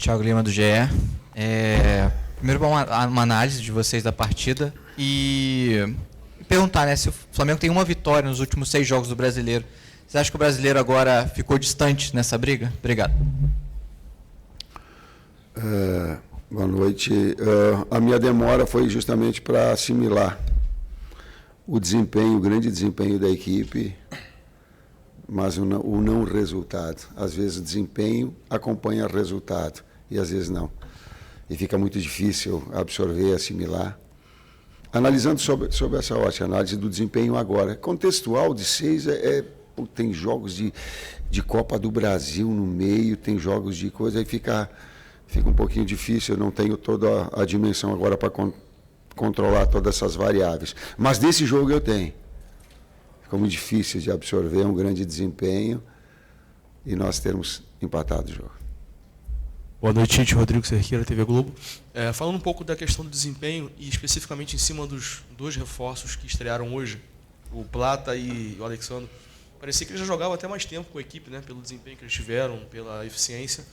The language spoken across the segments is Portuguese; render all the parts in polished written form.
Thiago Lima, do GE. Primeiro, uma análise de vocês da partida e perguntar, né, se o Flamengo tem uma vitória nos últimos 6 jogos do Brasileiro. Você acha que o Brasileiro agora ficou distante nessa briga? Obrigado. Boa noite. A minha demora foi justamente para assimilar o grande desempenho da equipe, mas o não resultado. Às vezes o desempenho acompanha o resultado e às vezes não. E fica muito difícil absorver, assimilar. Analisando sobre essa ótica, análise do desempenho agora. Contextual de 6 tem jogos de Copa do Brasil no meio, tem jogos de coisa, aí fica um pouquinho difícil, eu não tenho toda a dimensão agora para controlar todas essas variáveis. Mas desse jogo eu tenho. Ficou muito difícil de absorver, um grande desempenho e nós termos empatado o jogo. Boa noite, gente. Rodrigo Cerqueira, TV Globo. Falando um pouco da questão do desempenho e especificamente em cima dos 2 reforços que estrearam hoje, o Plata e o Alexandre, parecia que eles já jogavam até mais tempo com a equipe, né, pelo desempenho que eles tiveram, pela eficiência.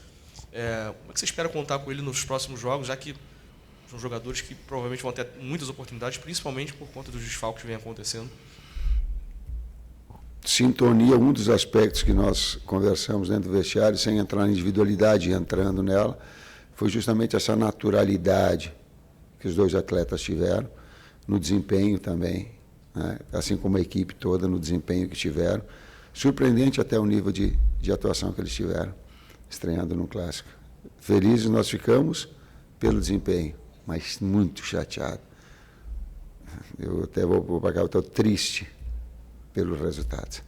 Como é que você espera contar com ele nos próximos jogos, já que são jogadores que provavelmente vão ter muitas oportunidades, principalmente por conta dos desfalques que vem acontecendo? Sintonia, um dos aspectos que nós conversamos dentro do vestiário, sem entrar na individualidade, entrando nela, foi justamente essa naturalidade que os 2 atletas tiveram, no desempenho também, né? Assim como a equipe toda, no desempenho que tiveram. Surpreendente até o nível de atuação que eles tiveram, estreando no Clássico. Felizes nós ficamos pelo desempenho, mas muito chateado. Eu até vou para cá, eu estou triste pelos resultados.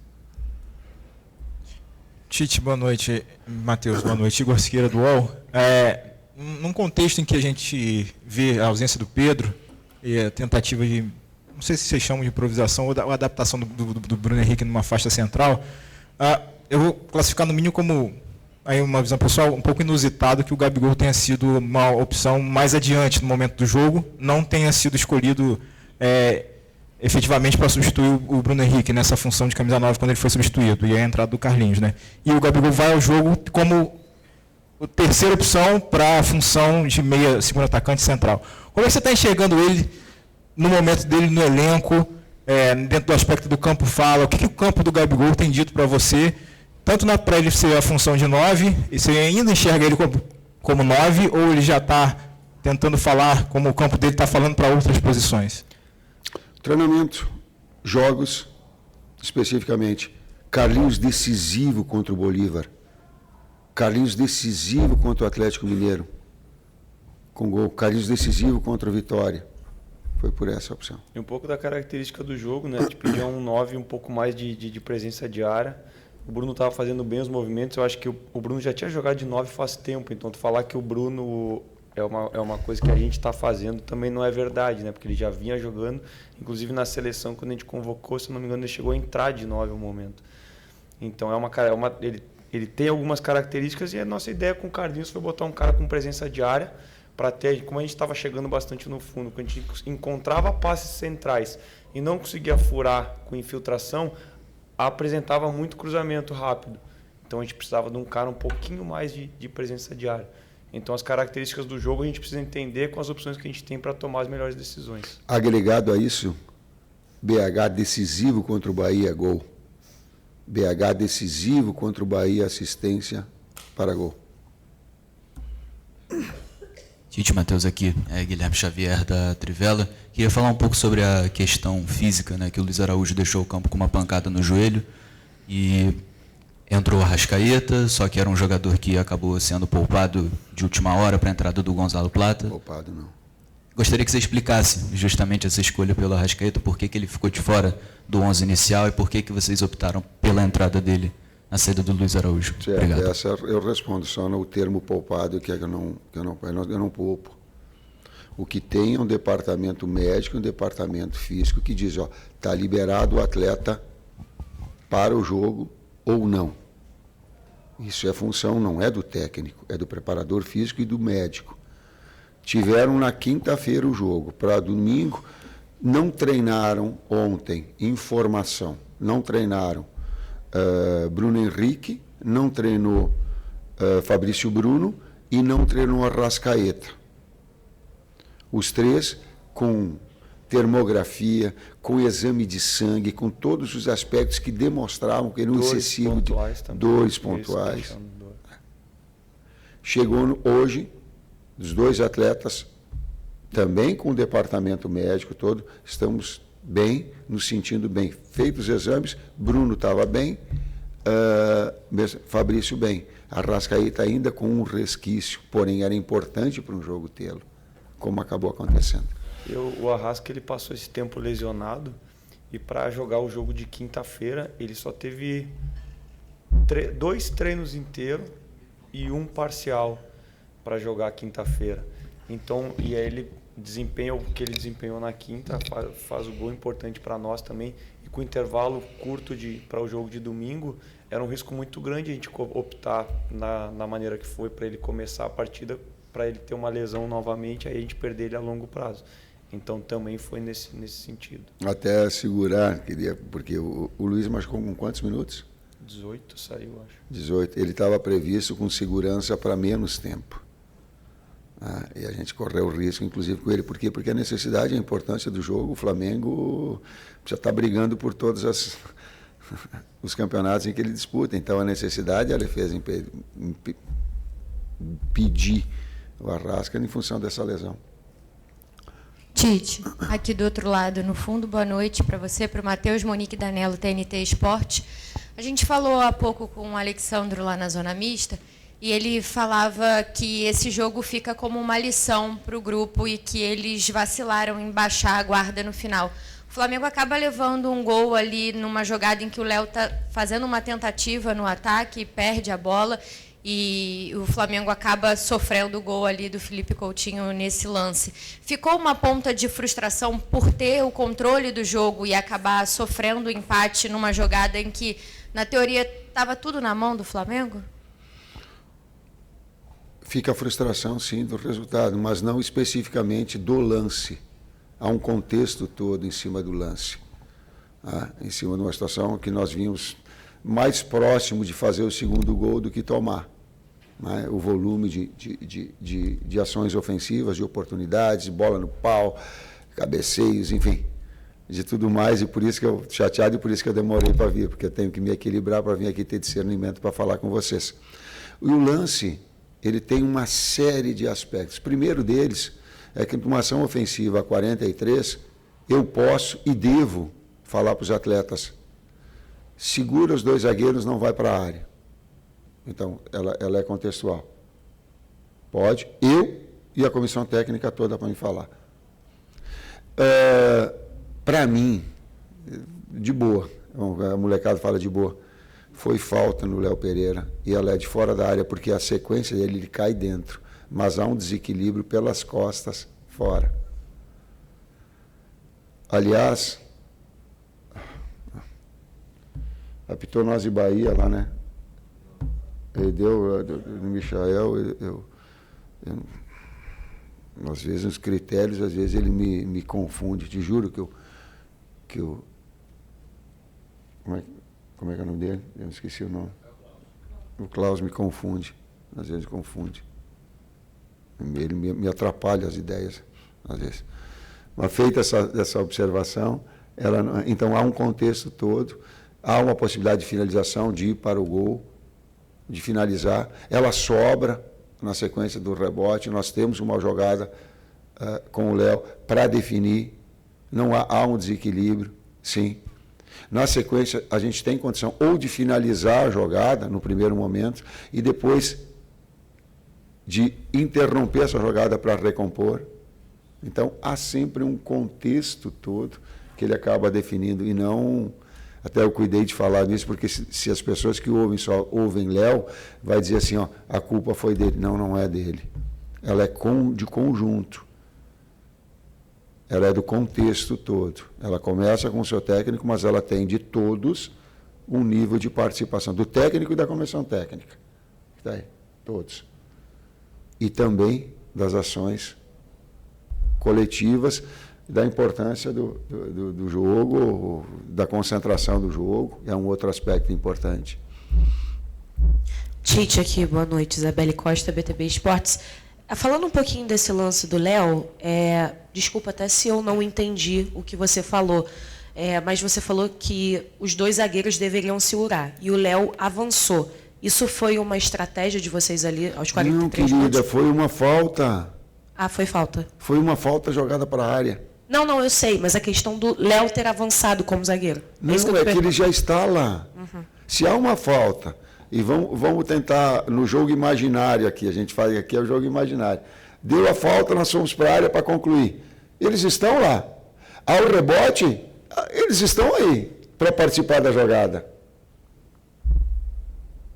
Tite, boa noite. Matheus, boa noite. Igor Siqueira, do UOL. Num contexto em que a gente vê a ausência do Pedro e a tentativa de, não sei se vocês chamam de improvisação ou a adaptação do Bruno Henrique numa faixa central, eu vou classificar no mínimo como, aí uma visão pessoal, um pouco inusitado que o Gabigol tenha sido uma opção mais adiante no momento do jogo, não tenha sido escolhido efetivamente para substituir o Bruno Henrique nessa função de camisa 9 quando ele foi substituído, e a entrada do Carlinhos, né? E o Gabigol vai ao jogo como a terceira opção para a função de meia, segundo atacante central. Como é que você está enxergando ele no momento dele no elenco, dentro do aspecto do campo fala? O que o campo do Gabigol tem dito para você, tanto para ele ser a função de 9, e você ainda enxerga ele como 9, ou ele já está tentando falar como o campo dele está falando para outras posições? Treinamento, jogos, especificamente. Carlinhos decisivo contra o Bolívar. Carlinhos decisivo contra o Atlético Mineiro, com gol. Carlinhos decisivo contra o Vitória. Foi por essa opção. E um pouco da característica do jogo, né? De pedir um 9 um pouco mais de presença de área. O Bruno estava fazendo bem os movimentos. Eu acho que o Bruno já tinha jogado de 9 faz tempo. Então, tu falar que o Bruno é uma coisa que a gente está fazendo também não é verdade, né? Porque ele já vinha jogando, inclusive na seleção, quando a gente convocou, se não me engano, ele chegou a entrar de 9 no momento. Então, ele tem algumas características, e a nossa ideia com o Carlinhos foi botar um cara com presença de área para ter, como a gente estava chegando bastante no fundo, quando a gente encontrava passes centrais e não conseguia furar com infiltração, apresentava muito cruzamento rápido. Então, a gente precisava de um cara um pouquinho mais de presença de área. Então, as características do jogo a gente precisa entender com as opções que a gente tem para tomar as melhores decisões. Agregado a isso, BH decisivo contra o Bahia, gol. BH decisivo contra o Bahia, assistência para gol. Tite, Matheus aqui, Guilherme Xavier da Trivela. Queria falar um pouco sobre a questão física, né, que o Luiz Araújo deixou o campo com uma pancada no joelho e entrou o Arrascaeta, só que era um jogador que acabou sendo poupado de última hora para a entrada do Gonzalo Plata. Poupado não. Gostaria que você explicasse justamente essa escolha pelo Arrascaeta, por que ele ficou de fora do 11 inicial e por que vocês optaram pela entrada dele na saída do Luiz Araújo. Certo, obrigado. Essa eu respondo só no termo poupado, que eu não poupo. O que tem é um departamento médico, um departamento físico que diz, está liberado o atleta para o jogo ou não. Isso é função, não é do técnico, é do preparador físico e do médico. Tiveram na quinta-feira o jogo, para domingo, não treinaram ontem, informação, não treinaram Bruno Henrique, não treinou Fabrício Bruno e não treinou a Arrascaeta. Os 3 com termografia, com exame de sangue, com todos os aspectos que demonstravam que ele era um excessivo de dores pontuais. Chegou hoje, os 2 atletas, também com o departamento médico todo, estamos bem, nos sentindo bem. Feitos os exames, Bruno estava bem, Fabrício bem. Arrascaeta ainda com um resquício, porém era importante para um jogo tê-lo, como acabou acontecendo. O Arrasca, ele passou esse tempo lesionado e para jogar o jogo de quinta-feira ele só teve 2 treinos inteiros e 1 parcial para jogar quinta-feira. Então, e aí ele desempenha o que ele desempenhou na quinta, faz o gol importante para nós também, e com intervalo curto para o jogo de domingo, era um risco muito grande a gente optar na maneira que foi para ele começar a partida, para ele ter uma lesão novamente, aí a gente perder ele a longo prazo. Então também foi nesse sentido. Até segurar, porque o Luiz machucou com quantos minutos? 18 saiu, acho. 18. Ele estava previsto com segurança para menos tempo. E a gente correu o risco, inclusive, com ele. Por quê? Porque a necessidade e a importância do jogo, o Flamengo já está brigando por todos os campeonatos em que ele disputa. Então, a necessidade, ela fez pedir o Arrasca em função dessa lesão. Tite, aqui do outro lado, no fundo, boa noite para você, para o Matheus, Monique Danello, TNT Esporte. A gente falou há pouco com o Alexandro lá na Zona Mista, e ele falava que esse jogo fica como uma lição para o grupo e que eles vacilaram em baixar a guarda no final. O Flamengo acaba levando um gol ali numa jogada em que o Léo está fazendo uma tentativa no ataque, perde a bola, e o Flamengo acaba sofrendo o gol ali do Felipe Coutinho nesse lance. Ficou uma ponta de frustração por ter o controle do jogo e acabar sofrendo o empate numa jogada em que, na teoria, estava tudo na mão do Flamengo? Fica a frustração, sim, do resultado, mas não especificamente do lance. Há um contexto todo em cima do lance. Em cima de uma situação que nós vimos mais próximo de fazer o segundo gol do que tomar. O volume de ações ofensivas, de oportunidades, bola no pau, cabeceios, enfim, de tudo mais, e por isso que eu chateado e por isso que eu demorei para vir, porque eu tenho que me equilibrar para vir aqui ter discernimento para falar com vocês. E o lance, ele tem uma série de aspectos. O primeiro deles é que numa ação ofensiva a 43, eu posso e devo falar para os atletas: segura os 2 zagueiros, não vai para a área. Então, ela é contextual. Pode, eu e a comissão técnica toda para me falar. Para mim, de boa, a molecada fala de boa, foi falta no Léo Pereira, e ela é de fora da área, porque a sequência dele, ele cai dentro, mas há um desequilíbrio pelas costas, fora. Aliás, apitou nós de Bahia lá, né? Ele deu no Michael, às vezes os critérios, às vezes ele me confunde, te juro que eu como é que é o nome dele? Eu esqueci o nome. O Klaus me confunde, às vezes confunde. Ele me atrapalha as ideias, às vezes. Mas feita essa observação, então há um contexto todo, há uma possibilidade de finalização, de ir para o gol, de finalizar. Ela sobra na sequência do rebote. Nós temos uma jogada com o Léo para definir. Não há um desequilíbrio, sim. Na sequência, a gente tem condição ou de finalizar a jogada no primeiro momento e depois de interromper essa jogada para recompor. Então, há sempre um contexto todo que ele acaba definindo e não... Até eu cuidei de falar nisso, porque se as pessoas que ouvem só ouvem Léo, vai dizer assim, a culpa foi dele. Não, não é dele. Ela é de conjunto. Ela é do contexto todo. Ela começa com o seu técnico, mas ela tem de todos um nível de participação, do técnico e da comissão técnica. Está aí, todos. E também das ações coletivas, da importância do jogo, da concentração do jogo, é um outro aspecto importante. Tite aqui, boa noite. Isabelle Costa, BTB Esportes. Falando um pouquinho desse lance do Léo, desculpa até se eu não entendi o que você falou, mas você falou que os dois zagueiros deveriam segurar e o Léo avançou. Isso foi uma estratégia de vocês ali aos 43 Não, querida, minutos? foi uma falta. Ah, foi falta. Foi uma falta jogada para a área. Não, eu sei, mas a questão do Léo ter avançado como zagueiro. Não, isso que eu é tô que ele perguntando. já está lá. Se há uma falta, e vamos tentar, no jogo imaginário aqui, a gente faz aqui é o jogo imaginário. Deu a falta, nós fomos para a área para concluir. Eles estão lá. Ao rebote, eles estão aí para participar da jogada.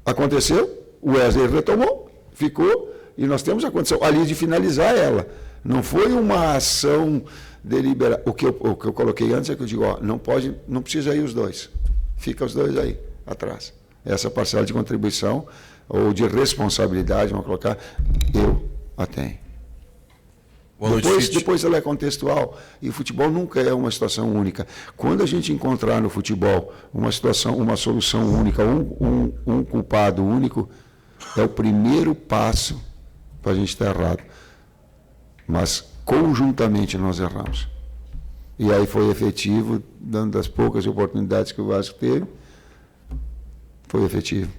Aconteceu, o Wesley retomou, ficou, e nós temos a condição ali de finalizar ela. Não foi uma ação deliberada. O que eu coloquei antes é que eu digo, não precisa ir os dois. Fica os dois aí, atrás. Essa parcela de contribuição ou de responsabilidade, vamos colocar, eu a tenho. Depois ela é contextual, e o futebol nunca é uma situação única. Quando a gente encontrar no futebol uma solução única, um culpado único, é o primeiro passo para a gente estar errado. Mas conjuntamente nós erramos. E aí foi efetivo, dando das poucas oportunidades que o Vasco teve, foi efetivo.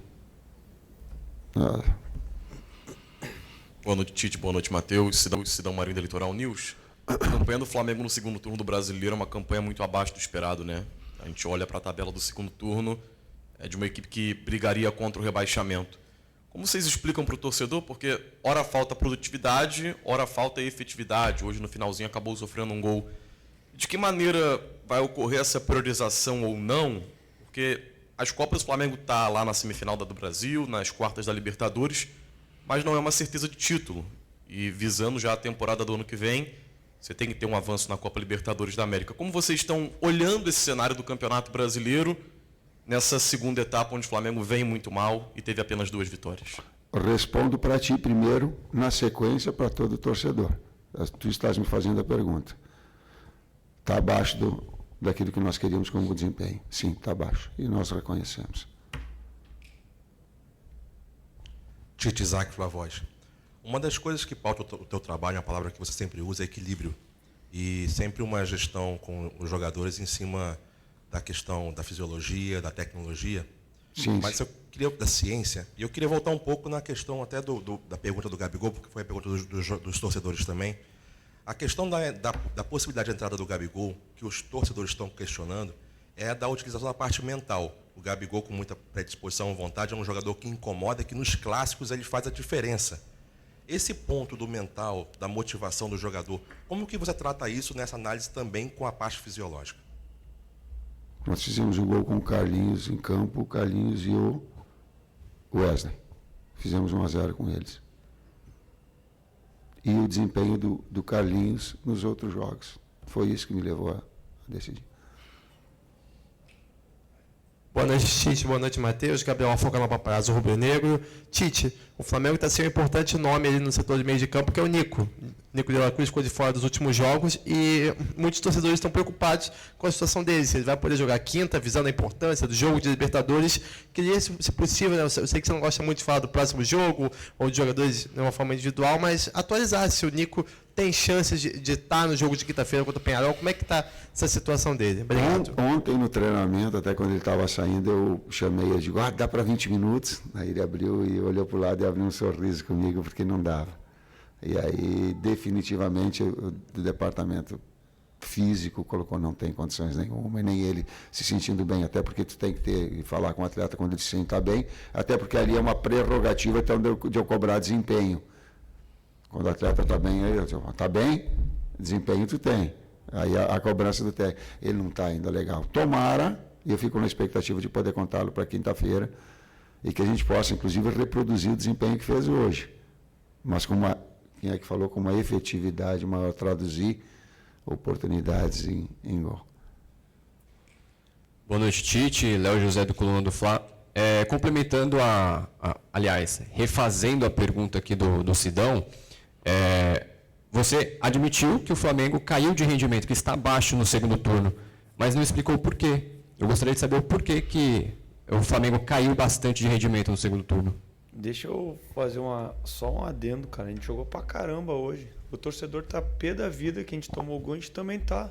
Boa noite, Tite. Boa noite, Matheus. Cidão Marinho da Litoral News. A campanha do Flamengo no segundo turno do Brasileiro é uma campanha muito abaixo do esperado, né? A gente olha para a tabela do segundo turno, é de uma equipe que brigaria contra o rebaixamento. Como vocês explicam para o torcedor? Porque ora falta produtividade, ora falta efetividade. Hoje, no finalzinho, acabou sofrendo um gol. De que maneira vai ocorrer essa priorização ou não? Porque as Copas do Flamengo está lá na semifinal da do Brasil, nas quartas da Libertadores, mas não é uma certeza de título. E visando já a temporada do ano que vem, você tem que ter um avanço na Copa Libertadores da América. Como vocês estão olhando esse cenário do Campeonato Brasileiro nessa segunda etapa onde o Flamengo vem muito mal e teve apenas 2 vitórias? Respondo para ti primeiro, na sequência para todo torcedor. Tu estás me fazendo a pergunta. Está abaixo daquilo que nós queríamos como desempenho. Sim, está abaixo. E nós reconhecemos. Tite, Isaac, Flavoz. Uma das coisas que pauta o teu trabalho, uma palavra que você sempre usa, é equilíbrio. E sempre uma gestão com os jogadores em cima da questão da fisiologia, da tecnologia. Sim. Mas eu queria da ciência, e eu queria voltar um pouco na questão até da pergunta do Gabigol, porque foi a pergunta dos torcedores também. A questão da possibilidade de entrada do Gabigol, que os torcedores estão questionando, é da utilização da parte mental. O Gabigol, com muita predisposição, vontade, é um jogador que incomoda, que nos clássicos ele faz a diferença. Esse ponto do mental, da motivação do jogador, como que você trata isso nessa análise também com a parte fisiológica? Nós fizemos um gol com o Carlinhos em campo, o Carlinhos e o Wesley. Fizemos 1-0 com eles. E o desempenho do Carlinhos nos outros jogos. Foi isso que me levou a decidir. Boa noite, Tite. Boa noite, Matheus. Gabriel Afogalan Paparazzo, Rubro Negro. Tite, o Flamengo está sendo um importante nome ali no setor de meio de campo, que é o Nico. Nico de la Cruz ficou de fora dos últimos jogos e muitos torcedores estão preocupados com a situação dele. Se ele vai poder jogar quinta, visando a importância do jogo de Libertadores. Queria, se possível, né, eu sei que você não gosta muito de falar do próximo jogo ou de jogadores de uma forma individual, mas atualizar se o Nico tem chances de estar no jogo de quinta-feira contra o Peñarol. Como é que está essa situação dele? Obrigado. Ontem no treinamento, até quando ele estava saindo, eu chamei ele e digo, dá para 20 minutos? Aí ele abriu e olhou para o lado e abriu um sorriso comigo, porque não dava. E aí, definitivamente, o departamento físico colocou, não tem condições nenhuma, e nem ele se sentindo bem, até porque tu tem que ter e falar com o atleta quando ele se sentar bem, até porque ali é uma prerrogativa então, de eu cobrar desempenho. Quando o atleta está bem, aí eu digo, está bem, desempenho tu tem. Aí a cobrança do técnico, ele não está ainda legal. Tomara, e eu fico na expectativa de poder contá-lo para quinta-feira, e que a gente possa, inclusive, reproduzir o desempenho que fez hoje. Mas com uma, quem é que falou, com uma efetividade maior, traduzir oportunidades em gol. Boa noite, Tite. Léo José do Coluna do Fla. Complementando aliás, refazendo a pergunta aqui do Sidão, você admitiu que o Flamengo caiu de rendimento, que está abaixo no segundo turno, mas não explicou o porquê. Eu gostaria de saber o porquê que o Flamengo caiu bastante de rendimento no segundo turno. Deixa eu fazer só um adendo, cara. A gente jogou pra caramba hoje. O torcedor tá pé da vida que a gente tomou gol, a gente também tá.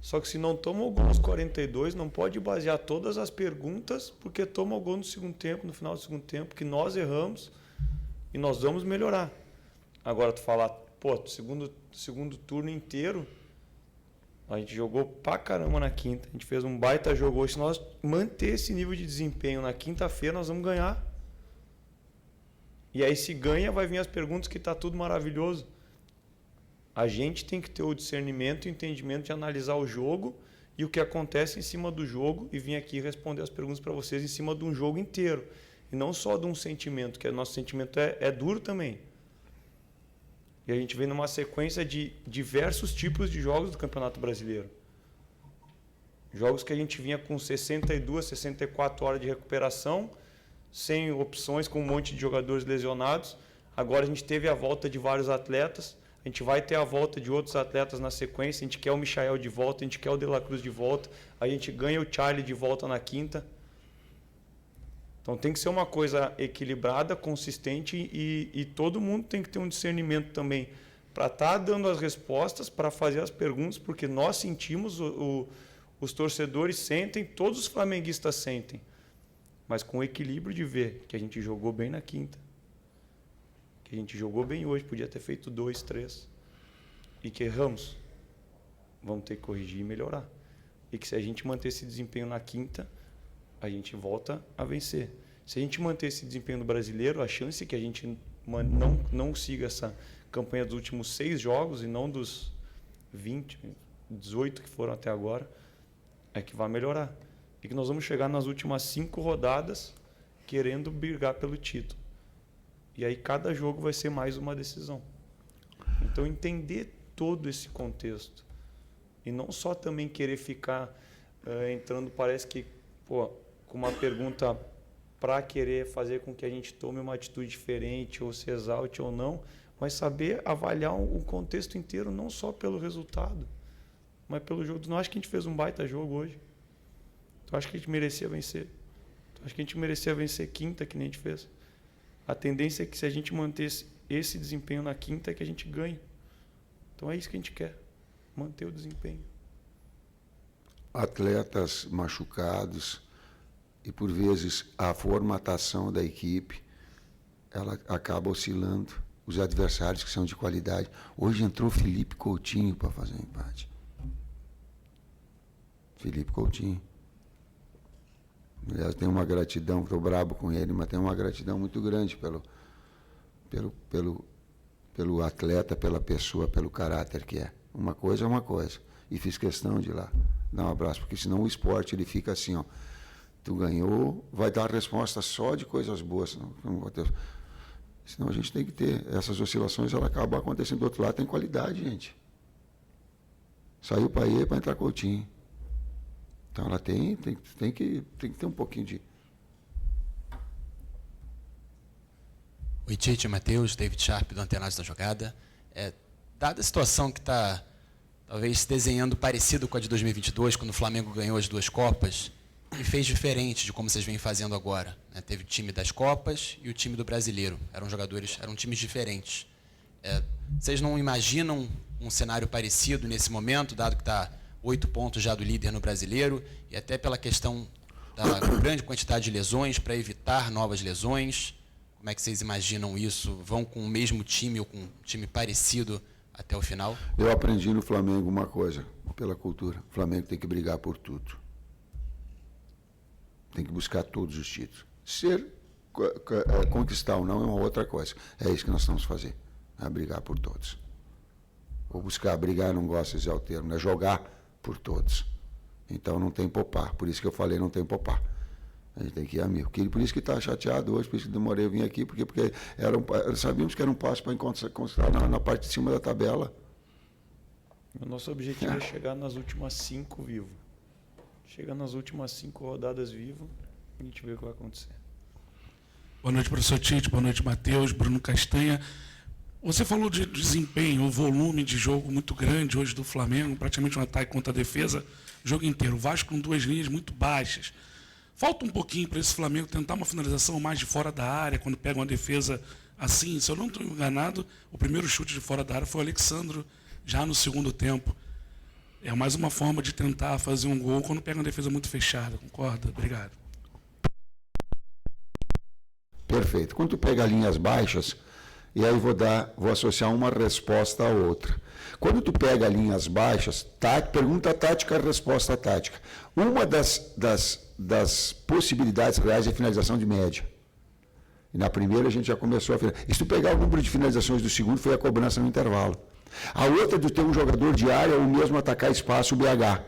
Só que se não toma o gol aos 42, não pode basear todas as perguntas porque toma o gol no segundo tempo, no final do segundo tempo, que nós erramos e nós vamos melhorar. Agora tu falar, pô, segundo turno inteiro, a gente jogou pra caramba na quinta. A gente fez um baita jogo hoje. Se nós manter esse nível de desempenho na quinta-feira, nós vamos ganhar. E aí se ganha, vai vir as perguntas que tá tudo maravilhoso. A gente tem que ter o discernimento e o entendimento de analisar o jogo e o que acontece em cima do jogo e vir aqui responder as perguntas para vocês em cima de um jogo inteiro. E não só de um sentimento, que o nosso sentimento é duro também. E a gente vem numa sequência de diversos tipos de jogos do Campeonato Brasileiro. Jogos que a gente vinha com 62, 64 horas de recuperação, sem opções, com um monte de jogadores lesionados. Agora a gente teve a volta de vários atletas. A gente vai ter a volta de outros atletas na sequência. A gente quer o Michael de volta, a gente quer o De La Cruz de volta. A gente ganha o Charlie de volta na quinta. Então tem que ser uma coisa equilibrada, consistente e todo mundo tem que ter um discernimento também para estar dando as respostas, para fazer as perguntas, porque nós sentimos, os torcedores sentem, todos os flamenguistas sentem. Mas com o equilíbrio de ver que a gente jogou bem na quinta. Que a gente jogou bem hoje, podia ter feito 2, 3. E que erramos. Vamos ter que corrigir e melhorar. E que se a gente manter esse desempenho na quinta, a gente volta a vencer. Se a gente manter esse desempenho no brasileiro, a chance é que a gente não siga essa campanha dos últimos 6 jogos e não dos 20, 18 que foram até agora, é que vai melhorar. E que nós vamos chegar nas últimas 5 rodadas querendo brigar pelo título. E aí cada jogo vai ser mais uma decisão. Então entender todo esse contexto. E não só também querer ficar entrando, parece que, com uma pergunta para querer fazer com que a gente tome uma atitude diferente, ou se exalte ou não, mas saber avaliar o contexto inteiro, não só pelo resultado, mas pelo jogo. Não acho que a gente fez um baita jogo hoje. Tu acha que a gente merecia vencer? Tu acha que a gente merecia vencer quinta, que nem a gente fez? A tendência é que se a gente mantesse esse desempenho na quinta, é que a gente ganhe. Então é isso que a gente quer, manter o desempenho. Atletas machucados e, por vezes, a formatação da equipe, ela acaba oscilando. Os adversários que são de qualidade. Hoje entrou Felipe Coutinho para fazer um empate. Felipe Coutinho. Aliás, tenho uma gratidão, estou brabo com ele, mas tenho uma gratidão muito grande pelo atleta, pela pessoa, pelo caráter que é. Uma coisa é uma coisa. E fiz questão de ir lá dar um abraço, porque senão o esporte ele fica assim, ó. Tu ganhou, vai dar resposta só de coisas boas. Senão a gente tem que ter. Essas oscilações, ela acabam acontecendo do outro lado, tem qualidade, gente. Saiu para ir para entrar Coutinho. Então ela tem que ter um pouquinho de... Oi, Tite, Matheus, David Sharp do Antenados da Jogada. Dada a situação que está talvez se desenhando parecido com a de 2022, quando o Flamengo ganhou as 2 Copas, e fez diferente de como vocês vêm fazendo agora, né? Teve o time das Copas e o time do Brasileiro. Eram times diferentes. Vocês não imaginam um cenário parecido nesse momento, dado que está 8 pontos já do líder no Brasileiro, e até pela questão da grande quantidade de lesões, para evitar novas lesões? Como é que vocês imaginam isso? Vão com o mesmo time ou com um time parecido até o final? Eu aprendi no Flamengo uma coisa, pela cultura. O Flamengo tem que brigar por tudo. Tem que buscar todos os títulos. Conquistar ou não é uma outra coisa. É isso que nós estamos fazendo. É brigar por todos. Ou buscar, brigar, não gosto de usar o termo, é jogar por todos. Então não tem poupar. Por isso que eu falei, não tem poupar. A gente tem que ir amigo. Por isso que está chateado hoje, por isso que demorei a vir aqui, porque sabíamos que era um passo para encontrar na parte de cima da tabela. O nosso objetivo é chegar nas últimas 5 vivo. Chega nas últimas 5 rodadas vivo, a gente vê o que vai acontecer. Boa noite, professor Tite. Boa noite, Matheus. Bruno Castanha. Você falou de desempenho, o volume de jogo muito grande hoje do Flamengo, praticamente um ataque contra a defesa, o jogo inteiro. O Vasco com 2 linhas muito baixas. falta um pouquinho para esse Flamengo tentar uma finalização mais de fora da área, quando pega uma defesa assim. Se eu não estou enganado, o primeiro chute de fora da área foi o Alexandro, já no segundo tempo. É mais uma forma de tentar fazer um gol quando pega uma defesa muito fechada, concorda? Obrigado. Perfeito. Quando tu pega linhas baixas, e aí vou associar uma resposta à outra. Quando tu pega linhas baixas, pergunta tática, resposta tática. Uma das possibilidades reais é finalização de média. E na primeira a gente já começou a finalizar. E se tu pegar o número de finalizações do segundo, foi a cobrança no intervalo. A outra de ter um jogador de área ou mesmo atacar espaço, o BH.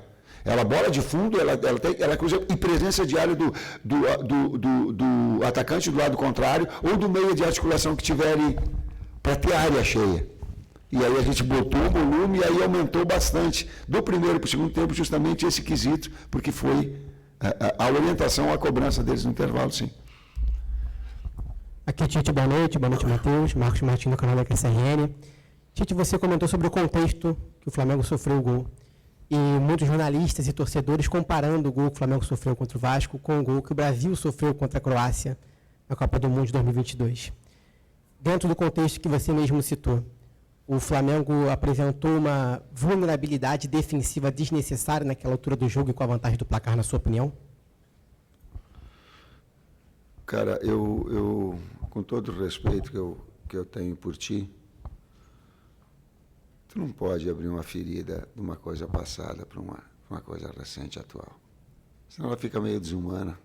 Ela bola de fundo, ela cruza e presença de área do atacante do lado contrário ou do meio de articulação que tiver ali, para ter área cheia. E aí a gente botou o volume e aí aumentou bastante. Do primeiro para o segundo tempo, justamente esse quesito, porque foi a orientação, a cobrança deles no intervalo, sim. Aqui é Tite, boa noite Matheus, Marcos Martins do canal da QSRN. Tite, você comentou sobre o contexto que o Flamengo sofreu o gol. E muitos jornalistas e torcedores comparando o gol que o Flamengo sofreu contra o Vasco com o gol que o Brasil sofreu contra a Croácia na Copa do Mundo de 2022. Dentro do contexto que você mesmo citou, o Flamengo apresentou uma vulnerabilidade defensiva desnecessária naquela altura do jogo e com a vantagem do placar, na sua opinião? Cara, eu com todo o respeito que eu tenho por ti, tu não pode abrir uma ferida de uma coisa passada para uma coisa recente, atual. Senão ela fica meio desumana.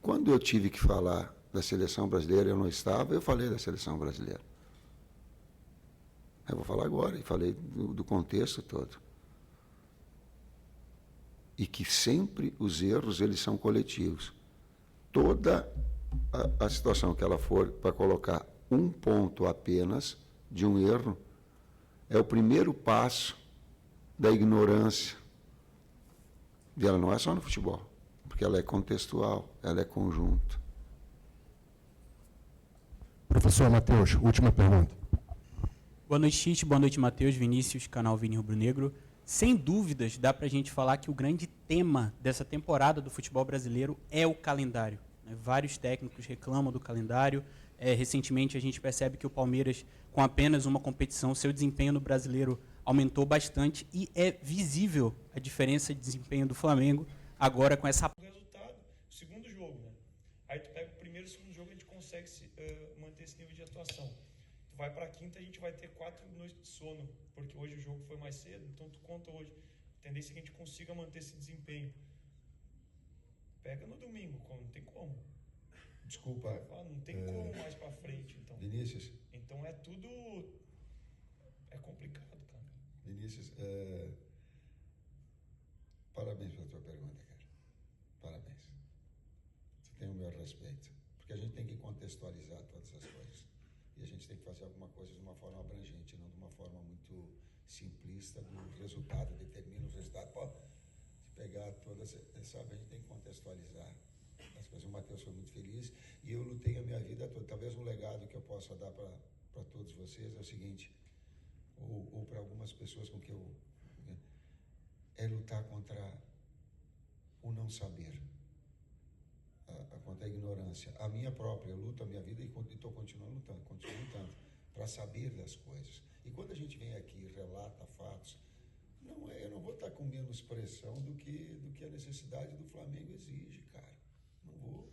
Quando eu tive que falar da seleção brasileira, eu não estava, eu falei da seleção brasileira. Eu vou falar agora, e falei do contexto todo. E que sempre os erros, eles são coletivos. Toda a situação que ela for para colocar um ponto apenas de um erro, é o primeiro passo da ignorância. E ela não é só no futebol, porque ela é contextual, ela é conjunto. Professor Matheus, última pergunta. Boa noite, Tite. Boa noite, Matheus, Vinícius, canal Vini Rubro Negro. Sem dúvidas, dá para a gente falar que o grande tema dessa temporada do futebol brasileiro é o calendário. Vários técnicos reclamam do calendário. Recentemente, a gente percebe que o Palmeiras, com apenas uma competição, seu desempenho no brasileiro aumentou bastante e é visível a diferença de desempenho do Flamengo agora com essa... Resultado, segundo jogo, né? Aí tu pega o primeiro e o segundo jogo, a gente consegue manter esse nível de atuação. Tu vai para a quinta, a gente vai ter 4 noites de sono, porque hoje o jogo foi mais cedo, então tu conta hoje. A tendência é que a gente consiga manter esse desempenho. Pega no domingo, não tem como. Desculpa. Não tem como mais para frente, então. Vinícius. Então é tudo... É complicado, cara. Vinícius, parabéns pela tua pergunta, cara. Parabéns. Você tem o meu respeito. Porque a gente tem que contextualizar todas as coisas. E a gente tem que fazer alguma coisa de uma forma abrangente, não de uma forma muito simplista, do resultado, determina os resultados. Pô, se pegar todas, sabe, a gente tem que contextualizar as coisas. O Matheus foi muito feliz e eu lutei a minha vida toda. Talvez um legado que eu possa dar para todos vocês é o seguinte, ou para algumas pessoas com que eu... é lutar contra o não saber, contra a ignorância. A minha própria luta, a minha vida, e estou continuando lutando, para saber das coisas. E quando a gente vem aqui e relata fatos, eu não vou estar com menos pressão do que a necessidade do Flamengo exige, cara. Não vou.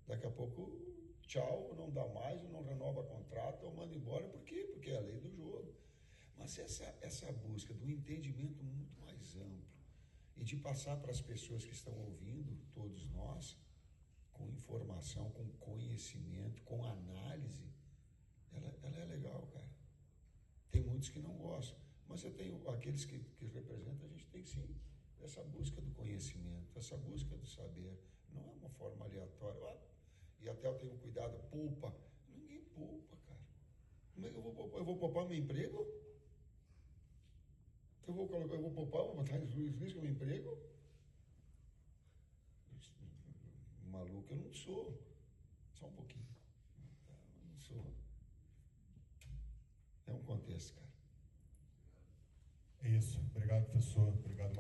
Daqui a pouco, tchau, não dá mais, não renova contrato, eu mando embora. Por quê? Porque é a lei do jogo. Mas essa busca do entendimento muito mais amplo e de passar para as pessoas que estão ouvindo, todos nós, com informação, com conhecimento, com análise, ela é legal, cara. Tem muitos que não gostam, mas eu tenho aqueles que representam, a gente tem sim essa busca do conhecimento, essa busca do saber. Não é uma forma aleatória. E até eu tenho cuidado, poupa. Ninguém poupa, cara. Como é que eu vou poupar? Eu vou poupar meu emprego? Eu vou poupar, vou botar em risco meu emprego? Maluco eu não sou. Só um pouquinho. Eu não sou. É um contexto, cara. É isso. Obrigado, professor. Obrigado,